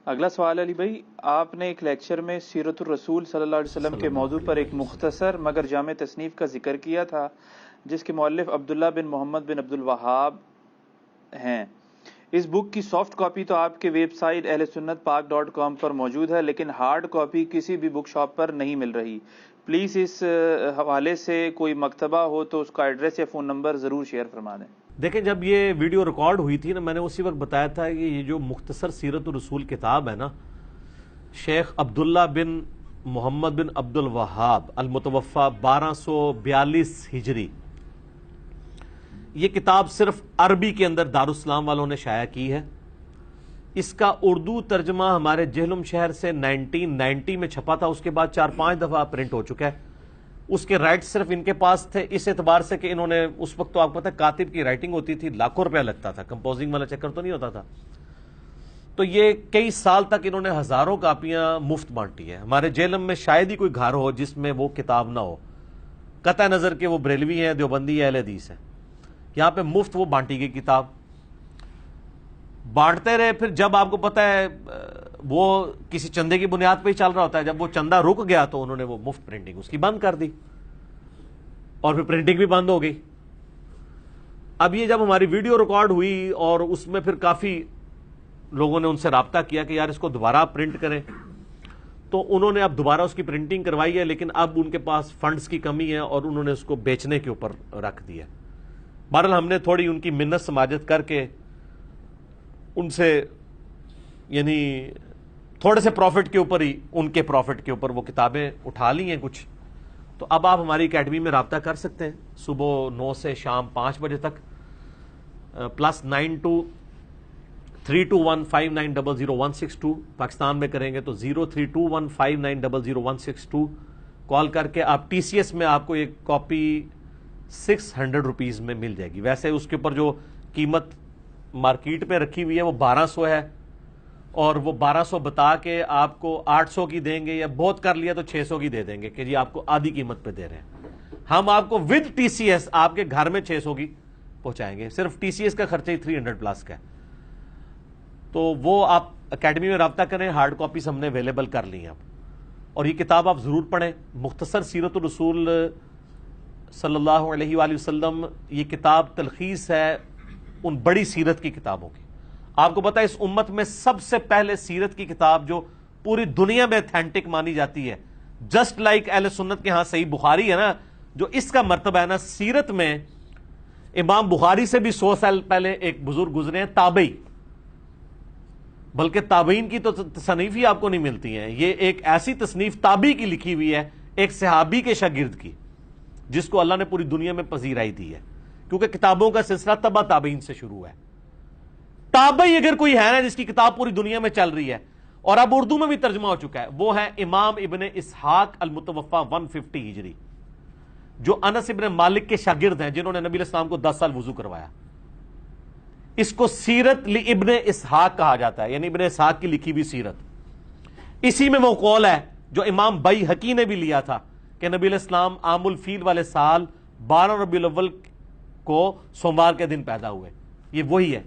اگلا سوال علی بھائی، آپ نے ایک لیکچر میں سیرت الرسول صلی اللہ علیہ وسلم کے موضوع پر ایک مختصر مگر جامع تصنیف کا ذکر کیا تھا جس کے مؤلف عبداللہ بن محمد بن عبد الوہاب ہیں۔ اس بک کی سافٹ کاپی تو آپ کے ویب سائٹ اہل سنت پاک .com پر موجود ہے، لیکن ہارڈ کاپی کسی بھی بک شاپ پر نہیں مل رہی۔ پلیز اس حوالے سے کوئی مکتبہ ہو تو اس کا ایڈریس یا فون نمبر ضرور شیئر فرما دیں۔ دیکھیں، جب یہ ویڈیو ریکارڈ ہوئی تھی نا، میں نے اسی وقت بتایا تھا کہ یہ جو مختصر سیرت الرسول کتاب ہے نا، شیخ عبداللہ بن محمد بن عبد الوہاب المتوفی 1242 ہجری، یہ کتاب صرف عربی کے اندر دارالاسلام والوں نے شائع کی ہے۔ اس کا اردو ترجمہ ہمارے جہلم شہر سے 1990 میں چھپا تھا، اس کے بعد 4-5 دفعہ پرنٹ ہو چکا ہے۔ اس کے رائٹ صرف ان کے پاس تھے، اس اعتبار سے کہ انہوں نے اس وقت تو آپ کو پتہ ہے کاتب کی رائٹنگ ہوتی تھی، لاکھوں روپیہ لگتا تھا، کمپوزنگ والا چکر تو نہیں ہوتا تھا، تو یہ کئی سال تک انہوں نے ہزاروں کاپیاں مفت بانٹی ہے۔ ہمارے جہلم میں شاید ہی کوئی گھر ہو جس میں وہ کتاب نہ ہو، قطع نظر کہ وہ بریلوی ہیں، دیوبندی اہل حدیث ہیں، یہاں پہ مفت وہ بانٹی گئی کتاب، بانٹتے رہے۔ پھر جب آپ کو پتہ ہے وہ کسی چندے کی بنیاد پہ ہی چل رہا ہوتا ہے، جب وہ چندہ رک گیا تو انہوں نے وہ مفت پرنٹنگ اس کی بند کر دی اور پھر پرنٹنگ بھی بند ہو گئی۔ اب یہ جب ہماری ویڈیو ریکارڈ ہوئی اور اس میں پھر کافی لوگوں نے ان سے رابطہ کیا کہ یار اس کو دوبارہ پرنٹ کریں، تو انہوں نے اب دوبارہ اس کی پرنٹنگ کروائی ہے، لیکن اب ان کے پاس فنڈز کی کمی ہے اور انہوں نے اس کو بیچنے کے اوپر رکھ دیا۔ بہرحال ہم نے تھوڑی ان کی منت سماجت کر کے ان سے یعنی تھوڑے سے پروفٹ کے اوپر ہی، ان کے پروفٹ کے اوپر وہ کتابیں اٹھا لی ہیں کچھ، تو اب آپ ہماری اکیڈمی میں رابطہ کر سکتے ہیں صبح 9 سے شام 5 بجے تک، +923215900162، پاکستان میں کریں گے تو 032159000162 کال کر کے آپ ٹی سی ایس میں آپ کو ایک کاپی 600 روپیز میں مل جائے گی۔ ویسے اس کے اوپر جو قیمت مارکیٹ پہ رکھی ہوئی ہے وہ 1200 ہے، اور وہ 1200 بتا کے آپ کو 800 کی دیں گے، یا بہت کر لیا تو 600 کی دے دیں گے کہ جی آپ کو آدھی قیمت پہ دے رہے ہیں۔ ہم آپ کو ود ٹی سی ایس آپ کے گھر میں 600 کی پہنچائیں گے، صرف ٹی سی ایس کا خرچہ ہی 300+ کا ہے۔ تو وہ آپ اکیڈمی میں رابطہ کریں، ہارڈ کاپیز ہم نے اویلیبل کر لی ہیں اب، اور یہ کتاب آپ ضرور پڑھیں، مختصر سیرت الرسول صلی اللہ علیہ وآلہ وسلم۔ یہ کتاب تلخیص ہے ان بڑی سیرت کی کتابوں کی۔ آپ کو پتا ہے اس امت میں سب سے پہلے سیرت کی کتاب جو پوری دنیا میں اتھینٹک مانی جاتی ہے، جسٹ لائک اہل سنت کے ہاں صحیح بخاری ہے نا، جو اس کا مرتبہ ہے نا، سیرت میں امام بخاری سے بھی 100 سال پہلے ایک بزرگ گزرے ہیں، تابعی، بلکہ تابعین کی تو تصنیف ہی آپ کو نہیں ملتی ہیں، یہ ایک ایسی تصنیف تابعی کی لکھی ہوئی ہے، ایک صحابی کے شاگرد کی، جس کو اللہ نے پوری دنیا میں پذیرائی دی ہے، کیونکہ کتابوں کا سلسلہ تبع تابعین سے شروع ہے۔ تابعی اگر کوئی ہے نا جس کی کتاب پوری دنیا میں چل رہی ہے اور اب اردو میں بھی ترجمہ ہو چکا ہے، وہ ہے امام ابن اسحاق المتوفی 150 ہجری، جو انس ابن مالک کے شاگرد ہیں، جنہوں نے نبی علیہ السلام کو 10 سال وضو کروایا۔ اس کو سیرت ابن اسحاق کہا جاتا ہے، یعنی ابن اسحاق کی لکھی ہوئی سیرت۔ اسی میں وہ قول ہے جو امام بیہقی نے بھی لیا تھا کہ نبی علیہ السلام عام الفیل والے سال 12 ربیع الاول کو سوموار کے دن پیدا ہوئے، یہ وہی ہے۔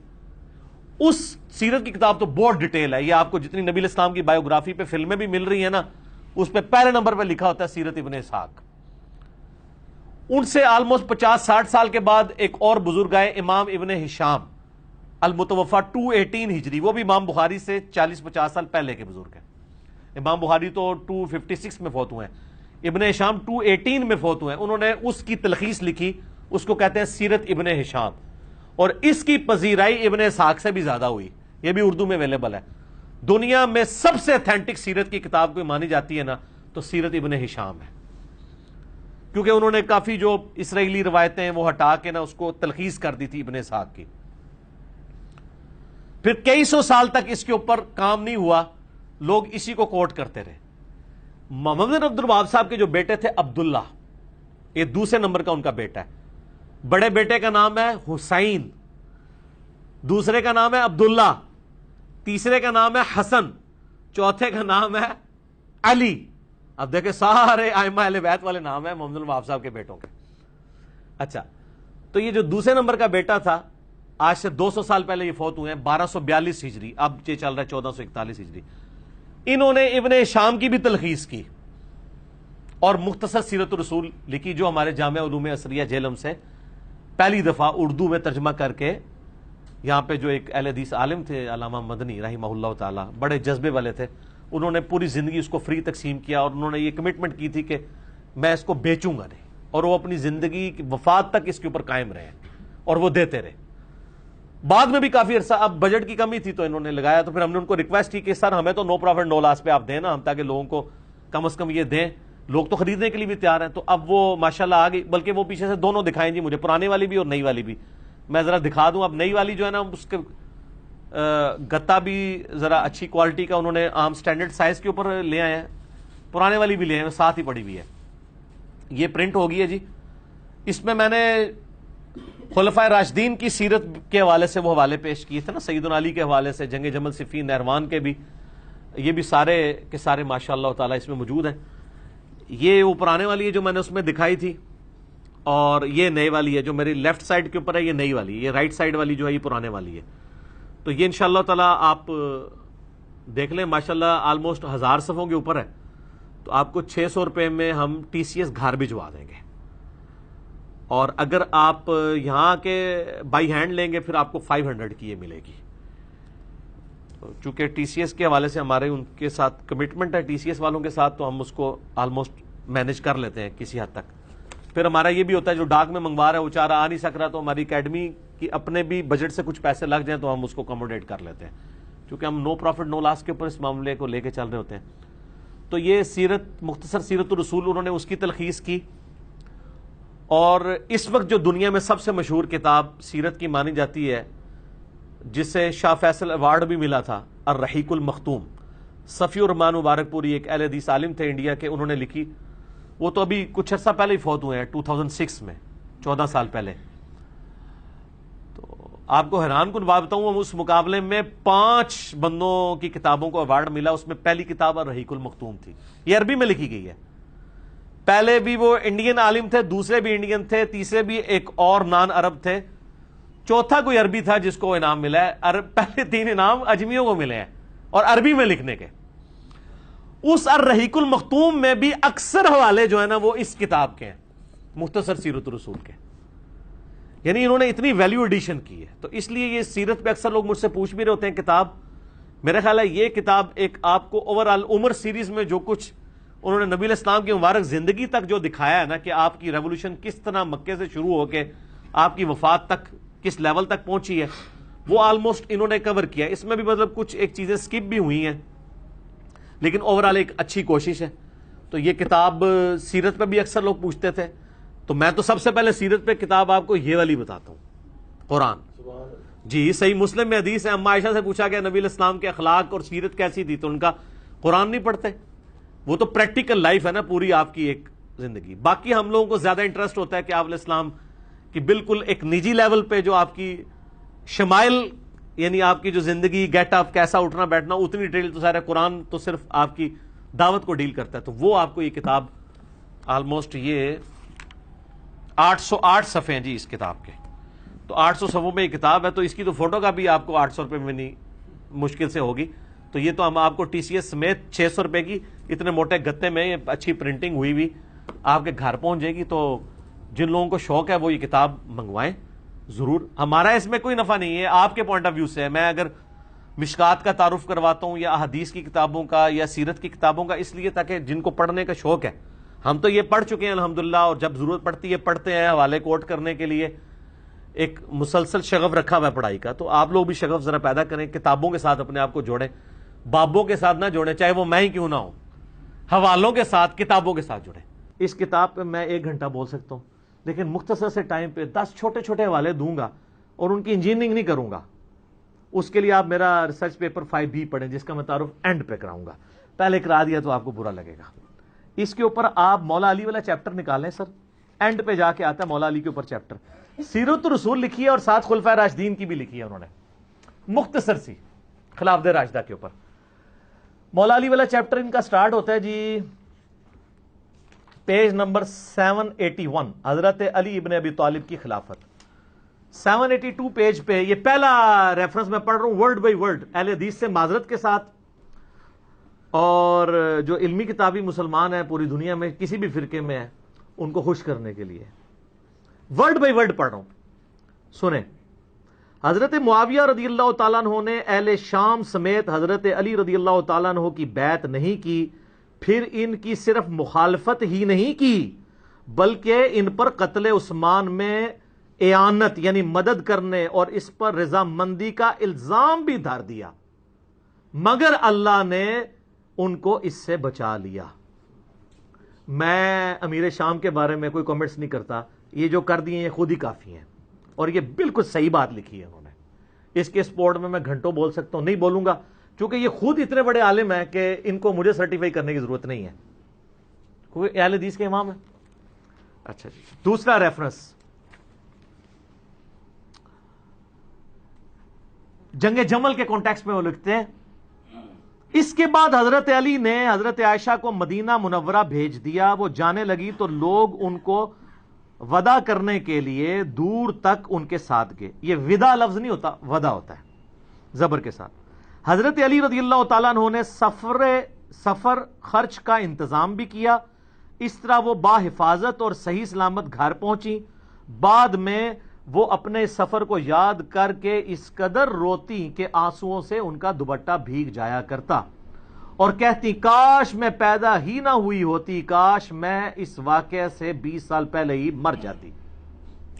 اس سیرت کی کتاب تو بہت ڈیٹیل ہے، یہ آپ کو جتنی نبی علیہ السلام کی بایوگرافی پہ فلمیں بھی مل رہی ہیں نا، اس پہ پہلے نمبر پہ لکھا ہوتا ہے سیرت ابن اسحاق۔ ان سے آلموسٹ 50-60 سال کے بعد ایک اور بزرگ آئے، امام ابن ہشام المتوفی 218 ہجری، وہ بھی امام بخاری سے 40-50 سال پہلے کے بزرگ ہیں۔ امام بخاری تو 256 میں فوت ہوئے ہیں، ابن ہشام 218 میں فوت ہوئے ہیں۔ انہوں نے اس کی تلخیص لکھی، اس کو کہتے ہیں سیرت ابن ہشام، اور اس کی پذیرائی ابن اسحاق سے بھی زیادہ ہوئی، یہ بھی اردو میں اویلیبل ہے۔ دنیا میں سب سے اتھینٹک سیرت کی کتاب کوئی مانی جاتی ہے نا تو سیرت ابن ہشام ہے، کیونکہ انہوں نے کافی جو اسرائیلی روایتیں ہیں وہ ہٹا کے نا اس کو تلخیص کر دی تھی ابن اسحاق کی۔ پھر کئی سو سال تک اس کے اوپر کام نہیں ہوا، لوگ اسی کو کوٹ کرتے رہے۔ محمد بن عبد الوہاب صاحب کے جو بیٹے تھے عبداللہ، یہ دوسرے نمبر کا ان کا بیٹا ہے، بڑے بیٹے کا نام ہے حسین، دوسرے کا نام ہے عبداللہ، تیسرے کا نام ہے حسن، چوتھے کا نام ہے علی۔ اب دیکھیں سارے ائمہ اہل بیت والے نام ہیں محمد بن عبد الوہاب صاحب کے بیٹوں کے۔ اچھا، تو یہ جو دوسرے نمبر کا بیٹا تھا آج سے 200 سال پہلے یہ فوت ہوئے ہیں 1242 ہجری، اب یہ چل رہا ہے 1441 ہجری. انہوں نے ابن شام کی بھی تلخیص کی اور مختصر سیرت الرسول لکھی، جو ہمارے جامعہ علوم عصریہ جہلم سے پہلی دفعہ اردو میں ترجمہ کر کے، یہاں پہ جو ایک اہل حدیث عالم تھے علامہ مدنی رحمہ اللہ تعالی، بڑے جذبے والے تھے، انہوں نے پوری زندگی اس کو فری تقسیم کیا اور انہوں نے یہ کمٹمنٹ کی تھی کہ میں اس کو بیچوں گا نہیں، اور وہ اپنی زندگی کی وفات تک اس کے اوپر قائم رہے اور وہ دیتے رہے. بعد میں بھی کافی عرصہ، اب بجٹ کی کمی تھی تو انہوں نے لگایا، تو پھر ہم نے ان کو ریکویسٹ کی کہ سر ہمیں تو نو پروفٹ نو لاس پہ آپ دیں نا، ہم تاکہ لوگوں کو کم از کم یہ دیں، لوگ تو خریدنے کے لیے بھی تیار ہیں. تو اب وہ ماشاءاللہ آ گئی، بلکہ وہ پیچھے سے دونوں دکھائیں جی مجھے، پرانے والی بھی اور نئی والی بھی. میں ذرا دکھا دوں. اب نئی والی جو ہے نا اس کے گتا بھی ذرا اچھی کوالٹی کا انہوں نے عام سٹینڈرڈ سائز کے اوپر لے آئے ہیں، پرانے والی بھی لے آئے ہیں، ساتھ ہی پڑی ہوئی ہے. یہ پرنٹ ہو گئی ہے جی. اس میں نے خلفائے راشدین کی سیرت کے حوالے سے وہ حوالے پیش کیے تھے نا، سیدنا علی کے حوالے سے، جنگ جمل صفین نہروان کے بھی، یہ بھی سارے کے سارے ماشاء اللہ تعالیٰ اس میں موجود ہیں. یہ وہ پرانے والی ہے جو میں نے اس میں دکھائی تھی، اور یہ نئے والی ہے جو میری لیفٹ سائڈ کے اوپر ہے، یہ نئی والی. یہ رائٹ سائڈ والی جو ہے یہ پرانے والی ہے. تو یہ انشاءاللہ تعالیٰ آپ دیکھ لیں، ماشاءاللہ آلموسٹ 1000 صفحوں کے اوپر ہے. تو آپ کو 600 روپے میں ہم TCS گھر بھجوا دیں گے، اور اگر آپ یہاں کے بائی ہینڈ لیں گے پھر آپ کو 500 کی یہ ملے گی. چونکہ TCS کے حوالے سے ہمارے ان کے ساتھ کمٹمنٹ ہے TCS والوں کے ساتھ، تو ہم اس کو آلموسٹ مینج کر لیتے ہیں کسی حد تک. پھر ہمارا یہ بھی ہوتا ہے جو ڈاک میں منگوا رہا ہے وہ چارہ آ نہیں سک رہا، تو ہماری اکیڈمی کی اپنے بھی بجٹ سے کچھ پیسے لگ جائیں تو ہم اس کو اکوموڈیٹ کر لیتے ہیں، کیونکہ ہم نو پروفٹ نو لاس کے اوپر اس معاملے کو لے کے چل رہے ہوتے ہیں. تو یہ سیرت، مختصر سیرت الرسول، انہوں نے اس کی تلخیص کی. اور اس وقت جو دنیا میں سب سے مشہور کتاب سیرت کی مانی جاتی ہے، جسے شاہ فیصل ایوارڈ بھی ملا تھا، الرحیق المختوم، صفی الرحمان مبارک پوری ایک اہل حدیث عالم تھے انڈیا کے، انہوں نے لکھی. وہ تو ابھی کچھ عرصہ پہلے ہی فوت ہوئے ہیں 2006 میں، 14 سال پہلے. تو آپ کو حیران کن بات بتاؤں، اس مقابلے میں 5 بندوں کی کتابوں کو ایوارڈ ملا، اس میں پہلی کتاب الرحیق المختوم تھی. یہ عربی میں لکھی گئی ہے. پہلے بھی وہ انڈین عالم تھے، دوسرے بھی انڈین تھے، تیسرے بھی ایک اور نان عرب تھے، چوتھا کوئی عربی تھا جس کو انعام ملا ہے. پہلے 3 انعام اجمیوں کو ملے ہیں اور عربی میں لکھنے کے. اس الرحیق المختوم میں بھی اکثر حوالے جو ہے نا وہ اس کتاب کے ہیں، مختصر سیرت الرسول کے. یعنی انہوں نے اتنی ویلیو ایڈیشن کی ہے. تو اس لیے یہ سیرت پہ اکثر لوگ مجھ سے پوچھ بھی رہے ہوتے ہیں کتاب. میرا خیال ہے یہ کتاب ایک آپ کو اوور آل عمر سیریز میں جو کچھ انہوں نے نبی علیہ السلام کی مبارک زندگی تک جو دکھایا ہے نا، کہ آپ کی ریولوشن کس طرح مکے سے شروع ہو کے آپ کی وفات تک کس لیول تک پہنچی ہے، وہ آلموسٹ انہوں نے کور کیا. اس میں بھی مطلب کچھ ایک چیزیں سکپ بھی ہوئی ہیں، لیکن اوور آل ایک اچھی کوشش ہے. تو یہ کتاب سیرت پہ بھی اکثر لوگ پوچھتے تھے، تو میں تو سب سے پہلے سیرت پہ کتاب آپ کو یہ والی بتاتا ہوں، قرآن. جی صحیح مسلم میں حدیث ہے، اما عائشہ سے پوچھا گیا نبی علیہ السلام کے اخلاق اور سیرت کیسی تھی، تو ان کا قرآن نہیں پڑھتے. وہ تو پریکٹیکل لائف ہے نا پوری آپ کی ایک زندگی. باقی ہم لوگوں کو زیادہ انٹرسٹ ہوتا ہے کہ آپ علیہ السلام کی بالکل ایک نجی لیول پہ جو آپ کی شمائل، یعنی آپ کی جو زندگی، گیٹ اپ، کیسا اٹھنا بیٹھنا، اتنی ڈیٹیل تو سارا قرآن تو صرف آپ کی دعوت کو ڈیل کرتا ہے. تو وہ آپ کو یہ کتاب آلموسٹ یہ 808 صفحے ہیں جی اس کتاب کے. تو 800 صفحوں میں یہ کتاب ہے. تو اس کی تو فوٹو کاپی آپ کو 800 روپے میں نہیں مشکل سے ہوگی. تو یہ تو ہم آپ کو TCS سمیت 600 روپے کی اتنے موٹے گتے میں اچھی پرنٹنگ ہوئی ہوئی آپ کے گھر پہنچ جائے گی. تو جن لوگوں کو شوق ہے وہ یہ کتاب منگوائیں ضرور. ہمارا اس میں کوئی نفع نہیں ہے، آپ کے پوائنٹ آف ویو سے. میں اگر مشکات کا تعارف کرواتا ہوں یا احادیث کی کتابوں کا یا سیرت کی کتابوں کا، اس لیے تاکہ جن کو پڑھنے کا شوق ہے، ہم تو یہ پڑھ چکے ہیں الحمدللہ، اور جب ضرورت پڑتی ہے پڑھتے ہیں حوالے کوٹ کرنے کے لیے. ایک مسلسل شغف رکھا ہوا ہے پڑھائی کا. تو آپ لوگ بھی شغف ذرا پیدا کریں، کتابوں کے ساتھ اپنے آپ کو جوڑیں، بابوں کے ساتھ نہ جوڑیں، چاہے وہ میں ہی کیوں نہ ہوں. حوالوں کے ساتھ، کتابوں کے ساتھ جڑیں. اس کتاب پہ میں 1 گھنٹہ بول سکتا ہوں، لیکن مختصر سے ٹائم پہ 10 چھوٹے چھوٹے حوالے دوں گا اور ان کی انجینئرنگ نہیں کروں گا. اس کے لیے آپ میرا ریسرچ پیپر 5B پڑھیں، جس کا میں تعارف اینڈ پہ کراؤں گا. پہلے کرا دیا تو آپ کو برا لگے گا. اس کے اوپر آپ مولا علی والا چیپٹر نکالیں سر، اینڈ پہ جا کے آتا ہے مولا علی کے اوپر چیپٹر. سیرت الرسول لکھی ہے اور ساتھ خلفائے راشدین کی بھی لکھی ہے انہوں نے، مختصر سی خلافت راشدہ کے اوپر. مولا علی والا چیپٹر ان کا سٹارٹ ہوتا ہے جی پیج نمبر 781، حضرت علی ابن ابی طالب کی خلافت. 782 پیج پہ یہ پہلا ریفرنس میں پڑھ رہا ہوں ورڈ بائی ورڈ، اہل حدیث سے معذرت کے ساتھ، اور جو علمی کتابی مسلمان ہیں پوری دنیا میں کسی بھی فرقے میں ہیں ان کو خوش کرنے کے لیے ورڈ بائی ورڈ پڑھ رہا ہوں، سنیں۔ حضرت معاویہ رضی اللہ تعالیٰ عنہ نے اہل شام سمیت حضرت علی رضی اللہ تعالیٰ عنہ کی بیعت نہیں کی، پھر ان کی صرف مخالفت ہی نہیں کی بلکہ ان پر قتل عثمان میں اعانت یعنی مدد کرنے اور اس پر رضامندی کا الزام بھی دھر دیا، مگر اللہ نے ان کو اس سے بچا لیا۔ میں امیر شام کے بارے میں کوئی کامنٹس نہیں کرتا، یہ جو کر دیے یہ خود ہی کافی ہیں، اور یہ بالکل صحیح بات لکھی ہے انہوں نے۔ اس کے سپورٹ میں گھنٹوں بول سکتا ہوں، نہیں بولوں گا چونکہ یہ خود اتنے بڑے عالم ہیں کہ ان کو مجھے سرٹیفائی کرنے کی ضرورت نہیں ہے، کوئی اہل حدیث کے امام ہے۔ اچھا جی، دوسرا ریفرنس جنگ جمل کے کانٹیکسٹ میں وہ لکھتے ہیں، اس کے بعد حضرت علی نے حضرت عائشہ کو مدینہ منورہ بھیج دیا، وہ جانے لگی تو لوگ ان کو ودا کرنے کے لیے دور تک ان کے ساتھ گئے۔ یہ ودا لفظ نہیں ہوتا، ودا ہوتا ہے زبر کے ساتھ۔ حضرت علی رضی اللہ تعالیٰ عنہ نے سفر خرچ کا انتظام بھی کیا، اس طرح وہ باحفاظت اور صحیح سلامت گھر پہنچی۔ بعد میں وہ اپنے سفر کو یاد کر کے اس قدر روتی کہ آنسوؤں سے ان کا دوپٹہ بھیگ جایا کرتا اور کہتی کاش میں پیدا ہی نہ ہوئی ہوتی، کاش میں اس واقعے سے 20 سال پہلے ہی مر جاتی۔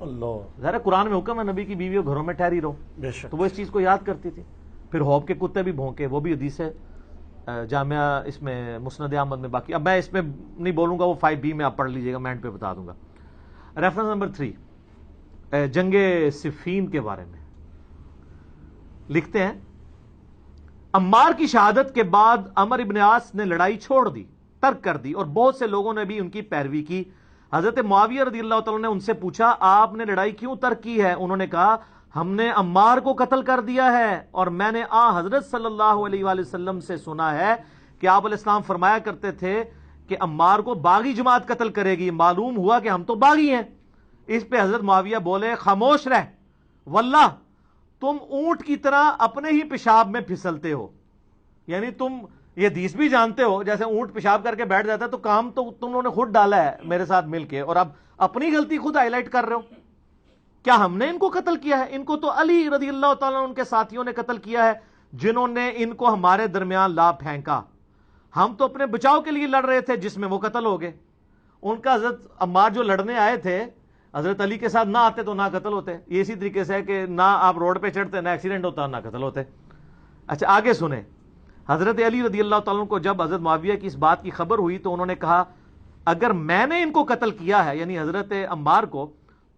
اللہ، ظاہر قرآن میں حکم ہے نبی کی بیویوں گھروں میں ٹھہری رہو، بے شک۔ تو وہ اس چیز کو یاد کرتی تھی۔ پھر ہوب کے کتے بھی بھونکے، وہ بھی حدیث ہے جامعہ اس میں مسند احمد میں۔ باقی اب میں اس میں نہیں بولوں گا، وہ 5B میں آپ پڑھ لیجئے گا، میں اینڈ پہ بتا دوں گا۔ ریفرنس نمبر 3 جنگ صفین کے بارے میں لکھتے ہیں، عمار کی شہادت کے بعد عمر ابن عاص نے لڑائی چھوڑ دی، ترک کر دی، اور بہت سے لوگوں نے بھی ان کی پیروی کی۔ حضرت معاویہ رضی اللہ تعالیٰ نے ان سے پوچھا آپ نے لڑائی کیوں ترک کی ہے؟ انہوں نے کہا ہم نے عمار کو قتل کر دیا ہے، اور میں نے حضرت صلی اللہ علیہ وآلہ وسلم سے سنا ہے کہ آپ علیہ السلام فرمایا کرتے تھے کہ عمار کو باغی جماعت قتل کرے گی، معلوم ہوا کہ ہم تو باغی ہیں۔ اس پہ حضرت معاویہ بولے خاموش رہ، واللہ تم اونٹ کی طرح اپنے ہی پیشاب میں پھسلتے ہو، یعنی تم یہ حدیث بھی جانتے ہو جیسے اونٹ پیشاب کر کے بیٹھ جاتا ہے، تو کام تو تم نے خود ڈالا ہے میرے ساتھ مل کے، اور اب اپنی غلطی خود ہائی لائٹ کر رہے ہو۔ کیا ہم نے ان کو قتل کیا ہے؟ ان کو تو علی رضی اللہ تعالیٰ ان کے ساتھیوں نے قتل کیا ہے جنہوں نے ان کو ہمارے درمیان لا پھینکا، ہم تو اپنے بچاؤ کے لیے لڑ رہے تھے جس میں وہ قتل ہو گئے۔ ان کا حضرت عمار جو لڑنے آئے تھے حضرت علی کے ساتھ نہ آتے تو نہ قتل ہوتے، یہ اسی طریقے سے ہے کہ نہ آپ روڈ پہ چڑھتے نہ ایکسیڈنٹ ہوتا نہ قتل ہوتے۔ اچھا آگے سنیں، حضرت علی رضی اللہ تعالیٰ کو جب حضرت معاویہ کی اس بات کی خبر ہوئی تو انہوں نے کہا اگر میں نے ان کو قتل کیا ہے یعنی حضرت عمار کو،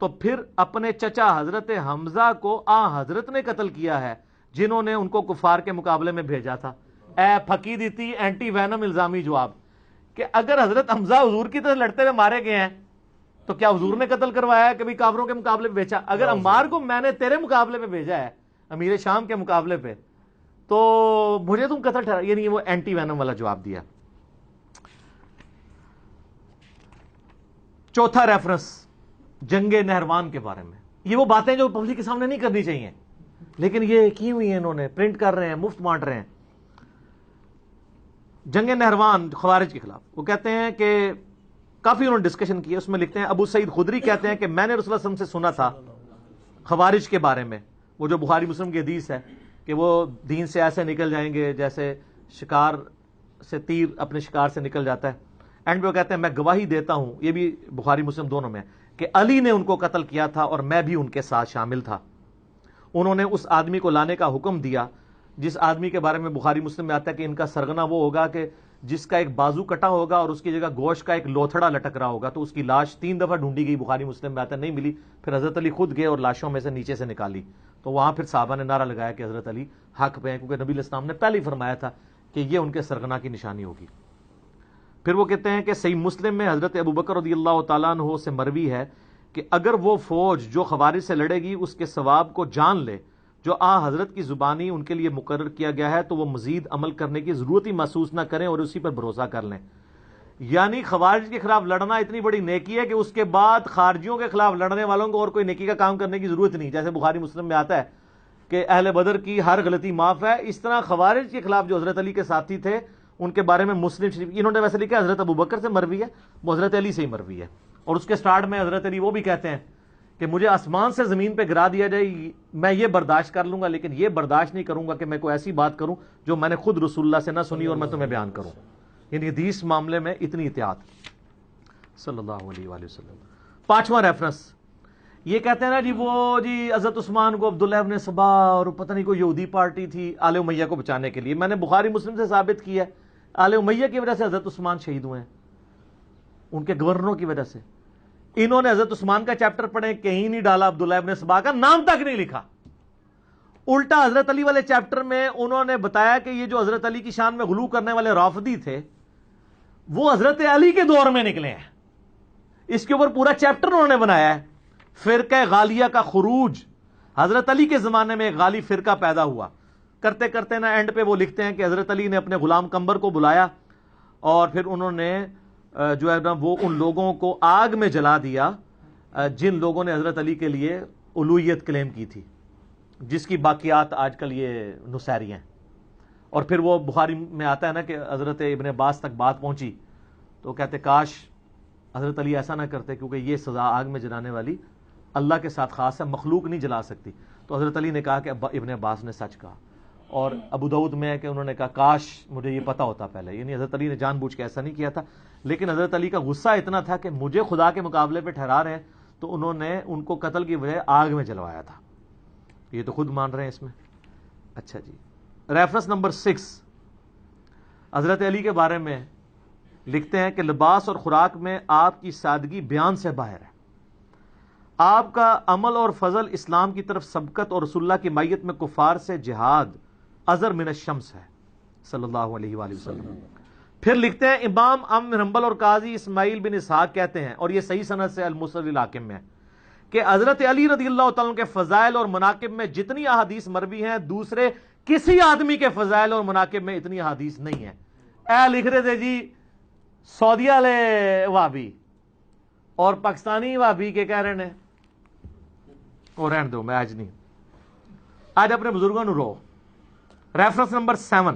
تو پھر اپنے چچا حضرت حمزہ کو حضرت نے قتل کیا ہے جنہوں نے ان کو کفار کے مقابلے میں بھیجا تھا۔ اے پھکی دیتی اینٹی وینم الزامی جواب کہ اگر حضرت حمزہ حضور کی طرح لڑتے ہوئے مارے گئے ہیں تو کیا حضور نے قتل کروایا ہے؟ کبھی کافروں کے مقابلے پہ بھیجا؟ اگر عمار کو میں نے تیرے مقابلے پہ بھیجا ہے امیر شام کے مقابلے پہ تو مجھے تم قتل ٹھہرا، یعنی وہ اینٹی وینم والا جواب دیا۔ چوتھا ریفرنس جنگ نہروان کے بارے میں، یہ وہ باتیں جو پبلک کے سامنے نہیں کرنی چاہیے لیکن یہ کی ہوئی ہیں، انہوں نے پرنٹ کر رہے ہیں، مفت بانٹ رہے ہیں۔ جنگ نہروان خوارج کے خلاف، وہ کہتے ہیں کہ کافی انہوں نے ڈسکشن کی ہے، اس میں لکھتے ہیں ابو سعید خدری کہتے ہیں کہ میں نے رسول اللہ صلی اللہ علیہ وسلم سے سنا تھا خوارج کے بارے میں، وہ جو بخاری مسلم کی حدیث ہے کہ وہ دین سے ایسے نکل جائیں گے جیسے شکار سے تیر اپنے شکار سے نکل جاتا ہے۔ اینڈ پہ وہ کہتے ہیں میں گواہی دیتا ہوں، یہ بھی بخاری مسلم دونوں میں، کہ علی نے ان کو قتل کیا تھا اور میں بھی ان کے ساتھ شامل تھا۔ انہوں نے اس آدمی کو لانے کا حکم دیا جس آدمی کے بارے میں بخاری مسلم میں آتا ہے کہ ان کا سرغنہ وہ ہوگا کہ جس کا ایک بازو کٹا ہوگا اور اس کی جگہ گوشت کا ایک لوتھڑا لٹک رہا ہوگا، تو اس کی لاش 3 دفعہ ڈھونڈی گئی، بخاری مسلم میں آتا ہے نہیں ملی، پھر حضرت علی خود گئے اور لاشوں میں سے نیچے سے نکالی، تو وہاں پھر صحابہ نے نعرہ لگایا کہ حضرت علی حق پہ ہیں، کیونکہ نبی علیہ السلام نے پہلے ہی فرمایا تھا کہ یہ ان کے سرغنہ کی نشانی ہوگی۔ پھر وہ کہتے ہیں کہ صحیح مسلم میں حضرت ابوبکر رضی اللہ تعالیٰ عنہ سے مروی ہے کہ اگر وہ فوج جو خوارج سے لڑے گی اس کے ثواب کو جان لے جو حضرت کی زبانی ان کے لیے مقرر کیا گیا ہے تو وہ مزید عمل کرنے کی ضرورت ہی محسوس نہ کریں اور اسی پر بھروسہ کر لیں۔ یعنی خوارج کے خلاف لڑنا اتنی بڑی نیکی ہے کہ اس کے بعد خارجیوں کے خلاف لڑنے والوں کو اور کوئی نیکی کا کام کرنے کی ضرورت نہیں. جیسے بخاری مسلم میں آتا ہے کہ اہل بدر کی ہر غلطی معاف ہے، اس طرح خوارج کے خلاف جو حضرت علی کے ساتھی تھے ان کے بارے میں مسلم شریف انہوں نے ویسے لکھا حضرت ابو بکر سے مروی ہے، وہ حضرت علی سے ہی مروی ہے. اور اس کے سٹارٹ میں حضرت علی وہ بھی کہتے ہیں کہ مجھے آسمان سے زمین پہ گرا دیا جائے میں یہ برداشت کر لوں گا، لیکن یہ برداشت نہیں کروں گا کہ میں کوئی ایسی بات کروں جو میں نے خود رسول اللہ سے نہ سنی اور میں تمہیں بیان کروں. یعنی حدیث معاملے میں اتنی احتیاط صلی اللہ علیہ وآلہ وسلم. 5واں ریفرنس یہ کہتے ہیں نا جی وہ جی حضرت عثمان کو عبداللہ ابن سبا اور پتہ نہیں کوئی یہودی پارٹی تھی آل امیہ کو بچانے کے لیے. میں نے بخاری مسلم سے ثابت کیا ہے آل امیہ کی وجہ سے حضرت عثمان شہید ہوئے ہیں، ان کے گورنروں کی وجہ سے. انہوں نے حضرت عثمان کا چیپٹر پڑھیں، کہیں نہیں ڈالا عبداللہ ابن سبا کا نام تک نہیں لکھا. الٹا حضرت علی والے چیپٹر میں انہوں نے بتایا کہ یہ جو حضرت علی کی شان میں غلو کرنے والے رافضی تھے وہ حضرت علی کے دور میں نکلے ہیں. اس کے اوپر پورا چیپٹر انہوں نے بنایا ہے. فرقہ غالیہ کا خروج، حضرت علی کے زمانے میں ایک غالی فرقہ پیدا ہوا. کرتے کرتے نا اینڈ پہ وہ لکھتے ہیں کہ حضرت علی نے اپنے غلام قمبر کو بلایا اور پھر انہوں نے جو ہے نا وہ ان لوگوں کو آگ میں جلا دیا جن لوگوں نے حضرت علی کے لیے الوہیت کلیم کی تھی، جس کی باقیات آج کل یہ نصیری ہیں. اور پھر وہ بخاری میں آتا ہے نا کہ حضرت ابن عباس تک بات پہنچی تو کہتے کاش حضرت علی ایسا نہ کرتے، کیونکہ یہ سزا آگ میں جلانے والی اللہ کے ساتھ خاص ہے، مخلوق نہیں جلا سکتی. تو حضرت علی نے کہا کہ ابن عباس نے سچ کہا. اور ابو داؤد میں ہے کہ انہوں نے کہا کاش مجھے یہ پتا ہوتا پہلے. یعنی حضرت علی نے جان بوجھ کے ایسا نہیں کیا تھا، لیکن حضرت علی کا غصہ اتنا تھا کہ مجھے خدا کے مقابلے پہ ٹھہرا رہے ہیں، تو انہوں نے ان کو قتل کی بجائے آگ میں جلوایا تھا. یہ تو خود مان رہے ہیں اس میں. اچھا جی، ریفرنس نمبر 6 حضرت علی کے بارے میں لکھتے ہیں کہ لباس اور خوراک میں آپ کی سادگی بیان سے باہر ہے. آپ کا عمل اور فضل اسلام کی طرف سبقت اور رسول اللہ کی مائیت میں کفار سے جہاد ازر من الشمس ہے صلی اللہ علیہ وآلہ وسلم. پھر لکھتے ہیں امام احمد بن حنبل اور قاضی اسماعیل بن اسحاق کہتے ہیں، اور یہ صحیح سند سے المسند الحاکم میں ہے، کہ حضرت علی رضی اللہ تعالیٰ عنہ کے فضائل اور مناقب میں جتنی احادیث مروی ہیں دوسرے کسی آدمی کے فضائل اور مناقب میں اتنی احادیث نہیں ہیں. اے لکھ رہے تھے جی سعودیہ والے وہابی اور پاکستانی وہابی کے کہہ رہے ہیں اور رہن دو، میں آج نہیں، آج اپنے بزرگوں نے رو. ریفرنس نمبر 7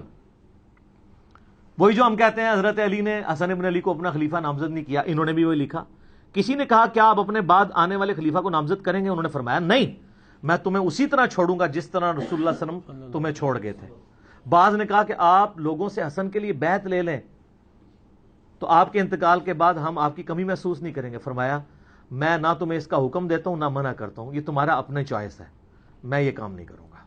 وہی جو ہم کہتے ہیں حضرت علی نے حسن ابن علی کو اپنا خلیفہ نامزد نہیں کیا. انہوں نے بھی وہی لکھا. کسی نے کہا کیا آپ اپنے بعد آنے والے خلیفہ کو نامزد کریں گے؟ انہوں نے فرمایا نہیں، میں تمہیں اسی طرح چھوڑوں گا جس طرح رسول اللہ صلی اللہ علیہ وسلم تمہیں چھوڑ گئے تھے. بعض نے کہا کہ آپ لوگوں سے حسن کے لیے بیعت لے لیں تو آپ کے انتقال کے بعد ہم آپ کی کمی محسوس نہیں کریں گے. فرمایا میں نہ تمہیں اس کا حکم دیتا ہوں نہ منع کرتا ہوں، یہ تمہارا اپنا چوائس ہے، میں یہ کام نہیں کروں گا.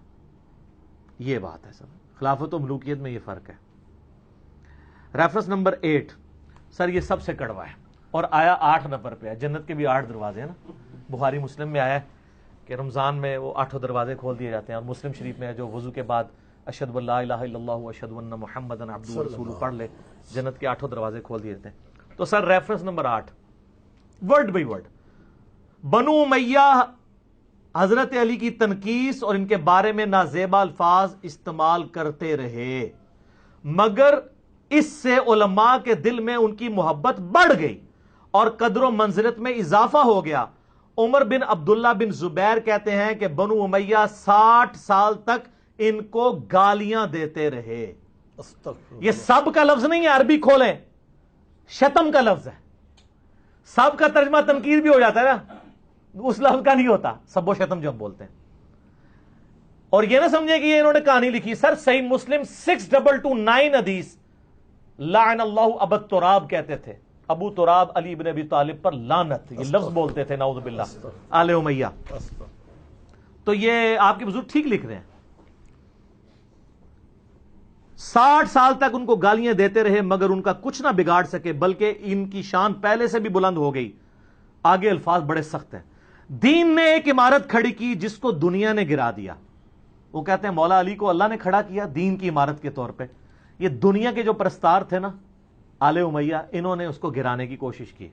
یہ بات ہے سر، خلافت و ملوکیت میں یہ فرق ہے. ریفرنس نمبر 8 سر یہ سب سے کڑوا ہے اور آیا 8 نمبر پہ ہے. جنت کے بھی 8 دروازے ہیں نا. بخاری مسلم میں آیا ہے کہ رمضان میں وہ 8 دروازے کھول دیے جاتے ہیں، اور مسلم شریف میں ہے جو وضو کے بعد اشہد ان لا الہ الا اللہ واشہد ان محمدا عبدہ ورسولہ پڑھ لے جنت کے 8 دروازے کھول دیے جاتے ہیں. تو sir reference number 8 word by word بنو امیہ حضرت علی کی تنقیص اور ان کے بارے میں نازیبا الفاظ استعمال کرتے رہے، مگر اس سے علماء کے دل میں ان کی محبت بڑھ گئی اور قدر و منزلت میں اضافہ ہو گیا. عمر بن عبداللہ بن زبیر کہتے ہیں کہ بنو امیہ 60 سال تک ان کو گالیاں دیتے رہے. یہ سب کا لفظ نہیں ہے، عربی کھولیں، شتم کا لفظ ہے. سب کا ترجمہ تنقید بھی ہو جاتا ہے نا، اس لفظ کا نہیں ہوتا سب و شتم جو ہم بولتے ہیں. اور یہ نہ سمجھے کہ یہ انہوں نے کہانی لکھی. سر صحیح مسلم 6229 حدیث لعن اللہ ابو تراب کہتے تھے. ابو تراب علی بن ابی طالب پر لعنت، یہ لفظ بولتے تھے نعوذ باللہ آل امیہ. تو یہ آپ کے بزرگ ٹھیک لکھ رہے ہیں. 60 سال تک ان کو گالیاں دیتے رہے مگر ان کا کچھ نہ بگاڑ سکے، بلکہ ان کی شان پہلے سے بھی بلند ہو گئی. آگے الفاظ بڑے سخت ہیں. دین نے ایک عمارت کھڑی کی جس کو دنیا نے گرا دیا. وہ کہتے ہیں مولا علی کو اللہ نے کھڑا کیا دین کی عمارت کے طور پہ. یہ دنیا کے جو پرستار تھے نا آل امیہ، انہوں نے اس کو گرانے کی کوشش کی،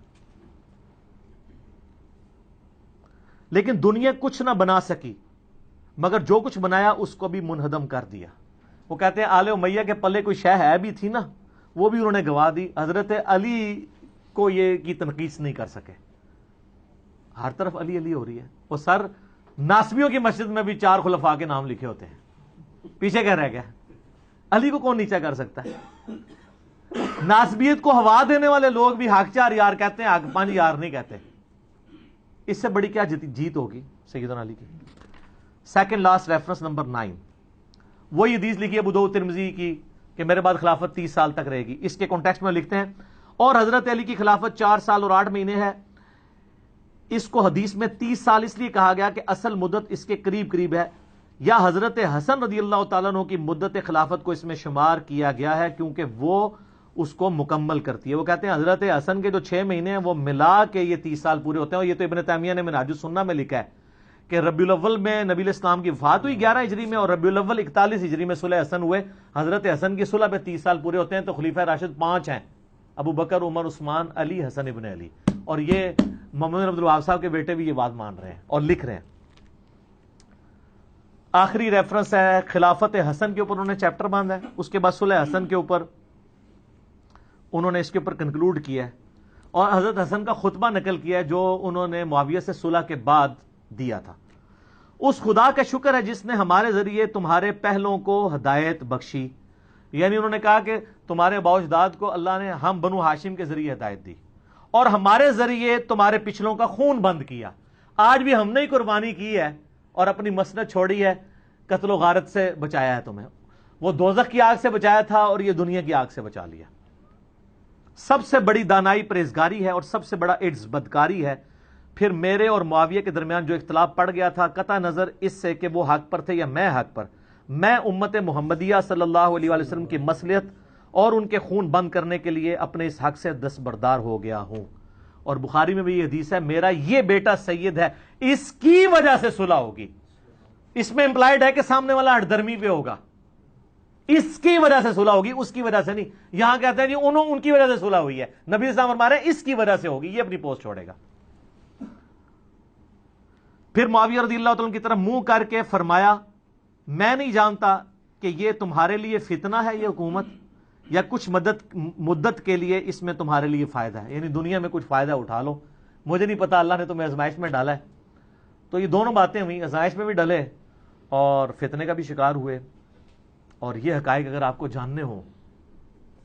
لیکن دنیا کچھ نہ بنا سکی مگر جو کچھ بنایا اس کو بھی منہدم کر دیا. وہ کہتے ہیں آل امیہ کے پلے کوئی شے ہے بھی تھی نا، وہ بھی انہوں نے گوا دی. حضرت علی کو یہ کی تنقید نہیں کر سکے. ہر طرف علی علی ہو رہی ہے. اور سر ناسبیوں کی مسجد میں بھی 4 خلفاء کے نام لکھے ہوتے ہیں, پیچھے کیا رہ گیا؟ علی کو کون نیچا کر سکتا ہے؟ ناسبیت کو ہوا دینے والے لوگ بھی حق 4 یار کہتے ہیں, حق 5 یار نہیں کہتے. اس سے بڑی کیا جیت ہوگی سیدنا علی کی. سیکنڈ لاسٹ ریفرنس نمبر 9, وہی حدیث لکھی ہے ابو داؤد ترمذی کی کہ میرے بعد خلافت 30 سال تک رہے گی. اس کے کانٹیکسٹ میں لکھتے ہیں اور حضرت علی کی خلافت 4 سال اور 8 مہینے ہے. اس کو حدیث میں 30 سال اس لیے کہا گیا کہ اصل مدت اس کے قریب قریب ہے, یا حضرت حسن رضی اللہ تعالیٰ عنہ کی مدت خلافت کو اس میں شمار کیا گیا ہے کیونکہ وہ اس کو مکمل کرتی ہے. وہ کہتے ہیں حضرت حسن کے جو 6 مہینے ہیں وہ ملا کے یہ 30 سال پورے ہوتے ہیں. اور یہ تو ابن تیمیہ نے منہاج السنہ میں لکھا ہے کہ ربیع الاول میں نبی علیہ السلام کی وفات ہوئی 11 ہجری میں, اور ربیع الاول 41 ہجری میں صلح حسن ہوئے. حضرت حسن کی صلح پہ 30 سال پورے ہوتے ہیں. تو خلیفہ راشد 5 ہیں, ابو بکر, عمر, عثمان, علی, حسن ابن علی. اور یہ محمد بن عبد الوہاب صاحب کے بیٹے بھی یہ بات مان رہے ہیں اور لکھ رہے ہیں. آخری ریفرنس ہے خلافت حسن کے اوپر انہوں نے چیپٹر باندھا ہے. اس کے بعد صلح حسن کے اوپر انہوں نے اس کے اوپر کنکلوڈ کیا ہے اور حضرت حسن کا خطبہ نقل کیا ہے جو انہوں نے معاویہ سے صلح کے بعد دیا تھا. اس خدا کا شکر ہے جس نے ہمارے ذریعے تمہارے پہلوں کو ہدایت بخشی. یعنی انہوں نے کہا کہ تمہارے باؤ اجداد کو اللہ نے ہم بنو ہاشم کے ذریعے ہدایت دی اور ہمارے ذریعے تمہارے پچھلوں کا خون بند کیا. آج بھی ہم نے ہی قربانی کی ہے اور اپنی مسند چھوڑی ہے, قتل و غارت سے بچایا ہے تمہیں. وہ دوزخ کی آگ سے بچایا تھا اور یہ دنیا کی آگ سے بچا لیا. سب سے بڑی دانائی پرہیزگاری ہے اور سب سے بڑا عجز بدکاری ہے. پھر میرے اور معاویہ کے درمیان جو اختلاف پڑ گیا تھا, قطع نظر اس سے کہ وہ حق پر تھے یا میں حق پر, میں امت محمدیہ صلی اللہ علیہ وسلم کی مصلحت اور ان کے خون بند کرنے کے لیے اپنے اس حق سے دستبردار ہو گیا ہوں. اور بخاری میں بھی یہ حدیث ہے, میرا یہ بیٹا سید ہے, اس کی وجہ سے صلح ہوگی. اس میں امپلائڈ ہے کہ سامنے والا ہٹ درمی پہ ہوگا. اس کی وجہ سے صلح ہوگی, اس کی وجہ سے نہیں. یہاں کہتے ہیں جی ان کی وجہ سے صلح ہوئی ہے, نبی اسلام فرما رہے ہیں اس کی وجہ سے ہوگی, یہ اپنی پوسٹ چھوڑے گا. پھر معاویہ رضی اللہ تعالیٰ کی طرف منہ کر کے فرمایا, میں نہیں جانتا کہ یہ تمہارے لیے فتنہ ہے یہ حکومت, یا کچھ مدت کے لیے اس میں تمہارے لیے فائدہ ہے, یعنی دنیا میں کچھ فائدہ اٹھا لو. مجھے نہیں پتا, اللہ نے تمہیں آزمائش میں ڈالا ہے. تو یہ دونوں باتیں ہوئی, آزمائش میں بھی ڈلے اور فتنے کا بھی شکار ہوئے. اور یہ حقائق اگر آپ کو جاننے ہوں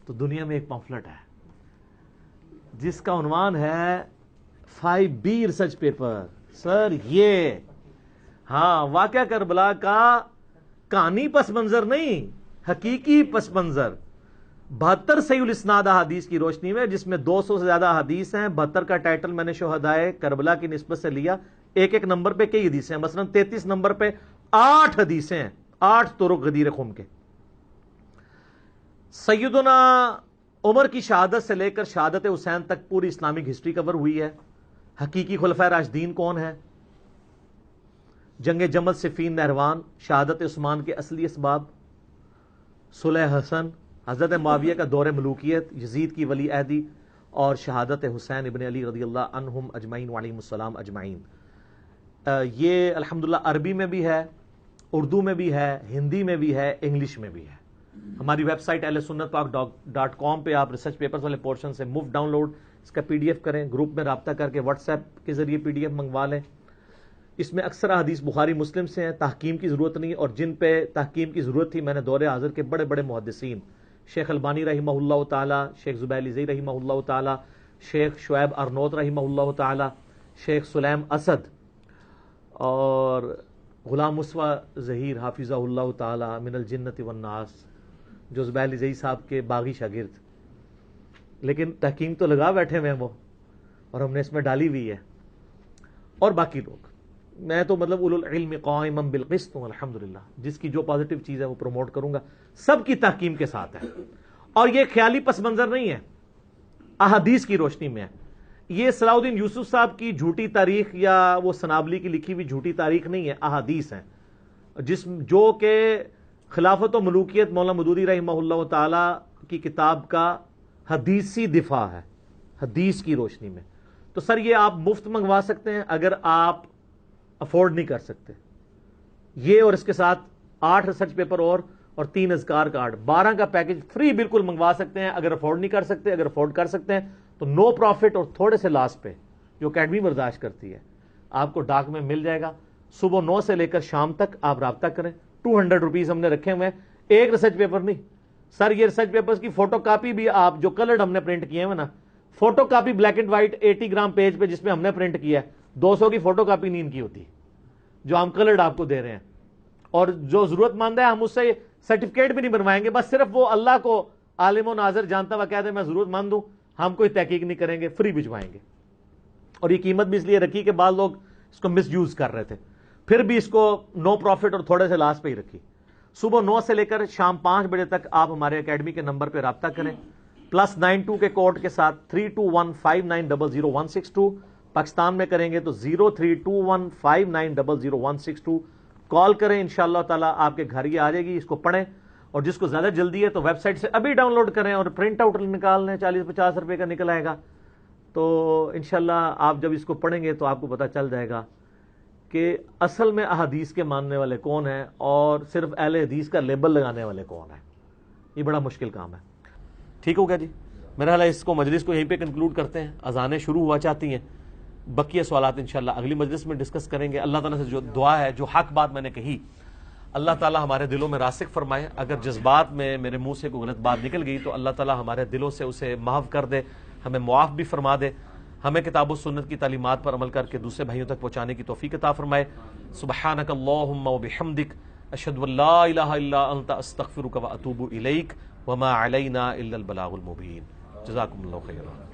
تو دنیا میں ایک پمفلٹ ہے جس کا عنوان ہے 5B ریسرچ پیپر. سر یہ ہاں واقعہ کربلا کا کہانی پس منظر نہیں, حقیقی پس منظر 72 صحیح الاسناد احادیث کی روشنی میں, جس میں 200 سے زیادہ حدیث ہیں. 72 کا ٹائٹل میں نے شہدائے کربلا کی نسبت سے لیا. ایک ایک نمبر پہ کئی حدیثیں ہیں, مثلا 33 نمبر پہ 8 حدیثیں ہیں, 8 طرق غدیر خم کے. سیدنا عمر کی شہادت سے لے کر شہادت حسین تک پوری اسلامک ہسٹری کور ہوئی ہے. حقیقی خلفائے راشدین کون ہیں, جنگ جمل, صفین, نہروان, شہادت عثمان کے اصلی اسباب, صلح حسن, حضرت معاویہ کا دور ملوکیت, یزید کی ولی عہدی, اور شہادت حسین ابن علی رضی اللہ عنہم اجمعین وعلیہم السلام اجمعین. یہ الحمدللہ عربی میں بھی ہے, اردو میں بھی ہے, ہندی میں بھی ہے, انگلش میں بھی ہے. ہماری ویب سائٹ اہلسنتپاک.com پہ آپ ریسرچ پیپرز والے پورشن سے مفت ڈاؤن لوڈ اس کا PDF کریں, گروپ میں رابطہ کر کے واٹس ایپ کے ذریعے PDF منگوا لیں. اس میں اکثر حدیث بخاری مسلم سے ہیں, تحکیم کی ضرورت نہیں, اور جن پہ تحکیم کی ضرورت تھی میں نے دور حاضر کے بڑے بڑے محدثین, شیخ البانی رحمہ اللہ تعالی, شیخ زبیر علی رحمہ اللہ تعالی, شیخ شعیب ارنوت رحمہ اللہ تعالی, شیخ سلیم اسد, اور غلام مصطفیٰ ظہیر حافظہ اللہ تعالی من الجنت والناس, جو زبیر علی صاحب کے باغی شاگرد, لیکن تحکیم تو لگا بیٹھے ہوئے ہیں وہ, اور ہم نے اس میں ڈالی ہوئی ہے. اور باقی لوگ, میں تو مطلب اولو العلم قائما بالقسط ہوں الحمدللہ, جس کی جو پازیٹیو چیز ہے وہ پروموٹ کروں گا, سب کی تحکیم کے ساتھ ہے. اور یہ خیالی پس منظر نہیں ہے, احادیث کی روشنی میں ہے. یہ صلاح الدین یوسف صاحب کی جھوٹی تاریخ یا وہ سنابلی کی لکھی ہوئی جھوٹی تاریخ نہیں ہے, احادیث ہیں جو کہ خلافت و ملوکیت مولانا مودودی رحمہ اللہ تعالی کی کتاب کا حدیثی دفاع ہے, حدیث کی روشنی میں. تو سر یہ آپ مفت منگوا سکتے ہیں اگر آپ افورڈ نہیں کر سکتے. یہ اور اس کے ساتھ 8 ریسرچ پیپر اور اور 3 اذکار کارڈ، 12 کا پیکج فری بالکل منگوا سکتے ہیں اگر افورڈ نہیں کر سکتے. اگر افورڈ کر سکتے ہیں تو نو پروفٹ اور تھوڑے سے لاس پہ جو اکیڈمی برداشت کرتی ہے آپ کو ڈاک میں مل جائے گا. صبح 9 سے لے کر شام تک آپ رابطہ کریں. 200 روپیز ہم نے رکھے ہوئے ہیں. ایک ریسرچ پیپر نہیں سر، یہ ریسرچ پیپرز کی فوٹو کاپی بھی آپ جو کلرڈ ہم نے پرنٹ کیے ہیں نا، photo copy black and white 80 gram page پہ جس میں ہم نے پرنٹ کیا ہے، 200 کی فوٹو کاپی نہیں ان کی ہوتی جو ہم کلرڈ آپ کو دے رہے ہیں. اور جو ضرورت مند ہے ہم اس سے سرٹیفکیٹ بھی نہیں بنوائیں گے، بس صرف وہ اللہ کو عالم و ناظر جانتا ہوا کہہ دے میں ضرورت مند ہوں، ہم کوئی تحقیق نہیں کریں گے، فری بھجوائیں گے. اور یہ قیمت بھی اس لیے رکھی کہ بعض لوگ اس کو مس یوز کر رہے تھے، پھر بھی اس کو نو پروفٹ اور تھوڑے سے لاس پہ ہی رکھی. صبح 9 سے لے کر شام 5 بجے تک آپ ہمارے اکیڈمی کے نمبر پہ رابطہ کریں، +92 کے کوڈ کے ساتھ 3215900162. پاکستان میں کریں گے تو 032159000162 کال کریں. انشاءاللہ تعالی آپ کے گھر ہی آ جائے گی. اس کو پڑھیں، اور جس کو زیادہ جلدی ہے تو ویب سائٹ سے ابھی ڈاؤن لوڈ کریں اور پرنٹ آؤٹ نکال لیں، 40-50 روپے کا نکل آئے گا. تو انشاءاللہ آپ جب اس کو پڑھیں گے تو آپ کو پتہ چل جائے گا کہ اصل میں احادیث کے ماننے والے کون ہیں اور صرف اہل حدیث کا لیبل لگانے والے کون ہیں. یہ بڑا مشکل کام ہے. ٹھیک ہو گیا جی؟ میرا خیال ہے اس کو مجلس کو یہیں پہ کنکلوڈ کرتے ہیں. اذانیں شروع ہوا چاہتی ہیں، بقیہ سوالات انشاءاللہ اگلی مجلس میں ڈسکس کریں گے. اللہ تعالیٰ سے جو دعا ہے، جو حق بات میں نے کہی، اللہ تعالیٰ ہمارے دلوں میں راسخ فرمائے. اگر جذبات میں میرے منہ سے کوئی غلط بات نکل گئی تو اللہ تعالیٰ ہمارے دلوں سے اسے محو کر دے، ہمیں معاف بھی فرما دے، ہمیں کتاب و سنت کی تعلیمات پر عمل کر کے دوسرے بھائیوں تک پہنچانے کی توفیق عطا فرمائے. سبحانک اللہم و بحمدک، اشہد ان لا الہ الا انت، استغفرک و اتوب الیک، وما علینا الا البلاغ المبین. جزاکم اللہ خیرا.